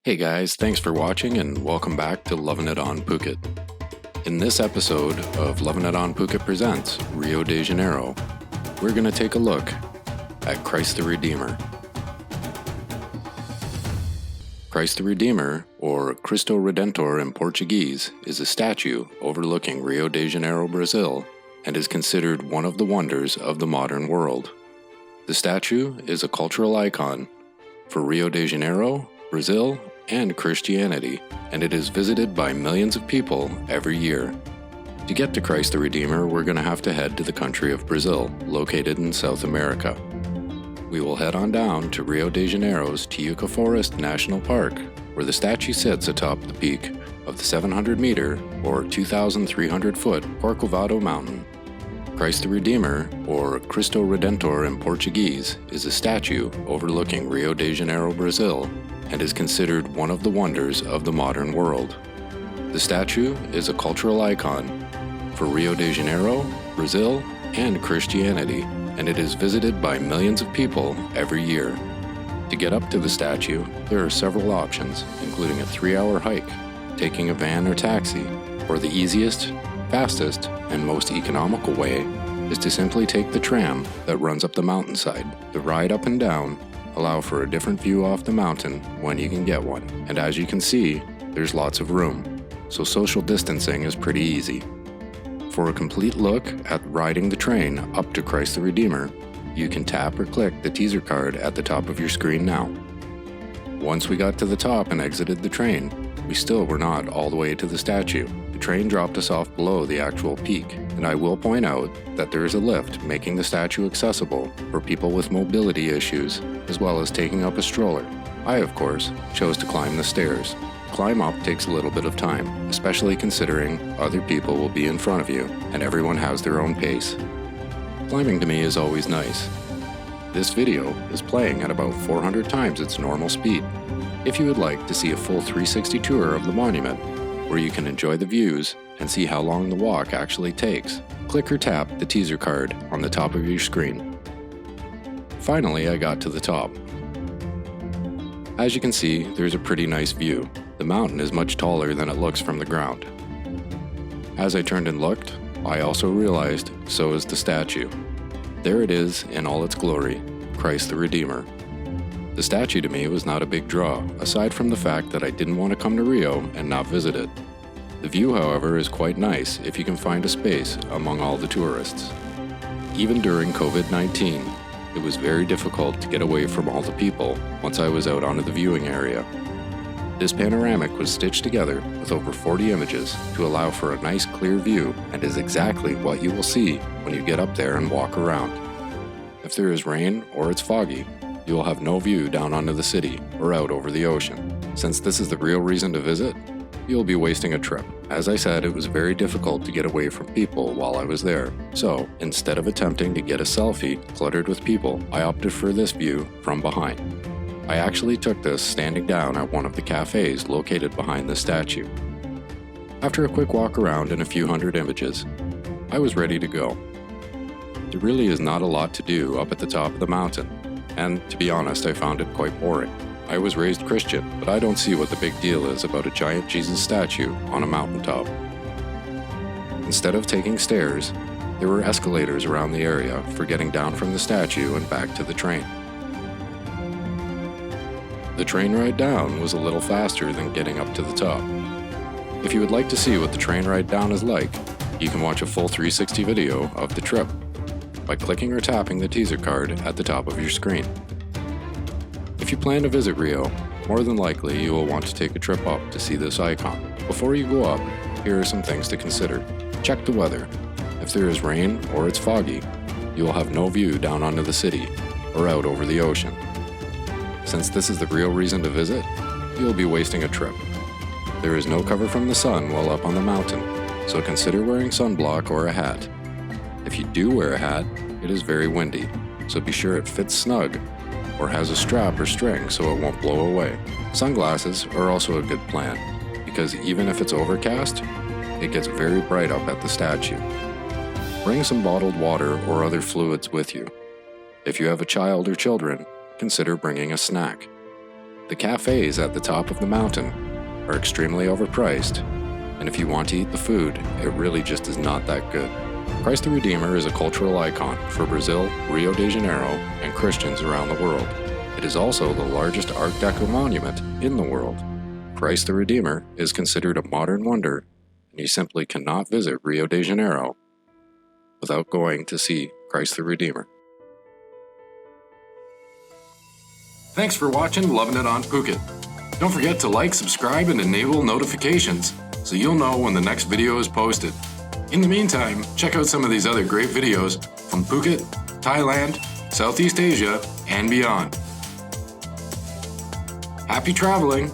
Hey guys, thanks for watching and welcome back to Lovin' It on Phuket. In this episode of Lovin' It on Phuket Presents Rio de Janeiro, we're going to take a look at Christ the Redeemer. Christ the Redeemer, or Cristo Redentor in Portuguese, is a statue overlooking Rio de Janeiro, Brazil, and is considered one of the wonders of the modern world. The statue is a cultural icon for Rio de Janeiro, Brazil, and Christianity, and it is visited by millions of people every year. To get to Christ the Redeemer, we're going to have to head to the country of Brazil, located in South America. We will head on down to Rio de Janeiro's Tijuca Forest National Park, where the statue sits atop the peak of the 700-meter or 2,300-foot Corcovado Mountain. Christ the Redeemer, or Cristo Redentor in Portuguese, is a statue overlooking Rio de Janeiro, Brazil, and is considered one of the wonders of the modern world. The statue is a cultural icon for Rio de Janeiro, Brazil, and Christianity, and it is visited by millions of people every year. To get up to the statue, there are several options, including a 3-hour hike, taking a van or taxi, or the easiest, fastest, and most economical way is to simply take the tram that runs up the mountainside. The ride up and down allow for a different view off the mountain when you can get one, and as you can see, there's lots of room, so social distancing is pretty easy. For a complete look at riding the train up to Christ the Redeemer, you can tap or click the teaser card at the top of your screen now. Once we got to the top and exited the train, we still were not all the way to the statue. The train dropped us off below the actual peak, and I will point out that there is a lift making the statue accessible for people with mobility issues, as well as taking up a stroller. I, of course, chose to climb the stairs. Climb up takes a little bit of time, especially considering other people will be in front of you, and everyone has their own pace. Climbing to me is always nice. This video is playing at about 400 times its normal speed. If you would like to see a full 360 tour of the monument, where you can enjoy the views and see how long the walk actually takes, click or tap the teaser card on the top of your screen. Finally, I got to the top. As you can see, there's a pretty nice view. The mountain is much taller than it looks from the ground. As I turned and looked, I also realized so is the statue. There it is in all its glory, Christ the Redeemer. The statue to me was not a big draw, aside from the fact that I didn't want to come to Rio and not visit it. The view, however, is quite nice if you can find a space among all the tourists. Even during COVID-19, it was very difficult to get away from all the people once I was out onto the viewing area. This panoramic was stitched together with over 40 images to allow for a nice clear view and is exactly what you will see when you get up there and walk around. If there is rain or it's foggy, you will have no view down onto the city or out over the ocean. Since this is the real reason to visit, you'll be wasting a trip. As I said, it was very difficult to get away from people while I was there. So, instead of attempting to get a selfie cluttered with people, I opted for this view from behind. I actually took this standing down at one of the cafes located behind the statue. After a quick walk around and a few hundred images, I was ready to go. There really is not a lot to do up at the top of the mountain, and to be honest, I found it quite boring. I was raised Christian, but I don't see what the big deal is about a giant Jesus statue on a mountaintop. Instead of taking stairs, there were escalators around the area for getting down from the statue and back to the train. The train ride down was a little faster than getting up to the top. If you would like to see what the train ride down is like, you can watch a full 360 video of the trip by clicking or tapping the teaser card at the top of your screen. If you plan to visit Rio, more than likely you will want to take a trip up to see this icon. Before you go up, here are some things to consider. Check the weather. If there is rain or it's foggy, you will have no view down onto the city or out over the ocean. Since this is the real reason to visit, you'll be wasting a trip. There is no cover from the sun while up on the mountain, so consider wearing sunblock or a hat. If you do wear a hat, it is very windy, so be sure it fits snug or has a strap or string so it won't blow away. Sunglasses are also a good plan, because even if it's overcast, it gets very bright up at the statue. Bring some bottled water or other fluids with you. If you have a child or children, consider bringing a snack. The cafes at the top of the mountain are extremely overpriced, and if you want to eat the food, it really just is not that good. Christ the Redeemer is a cultural icon for Brazil, Rio de Janeiro, and Christians around the world. It is also the largest Art Deco monument in the world. Christ the Redeemer is considered a modern wonder, and you simply cannot visit Rio de Janeiro without going to see Christ the Redeemer. Thanks for watching Loving It on Phuket. Don't forget to like, subscribe, and enable notifications so you'll know when the next video is posted. In the meantime, check out some of these other great videos from Phuket, Thailand, Southeast Asia, and beyond. Happy traveling!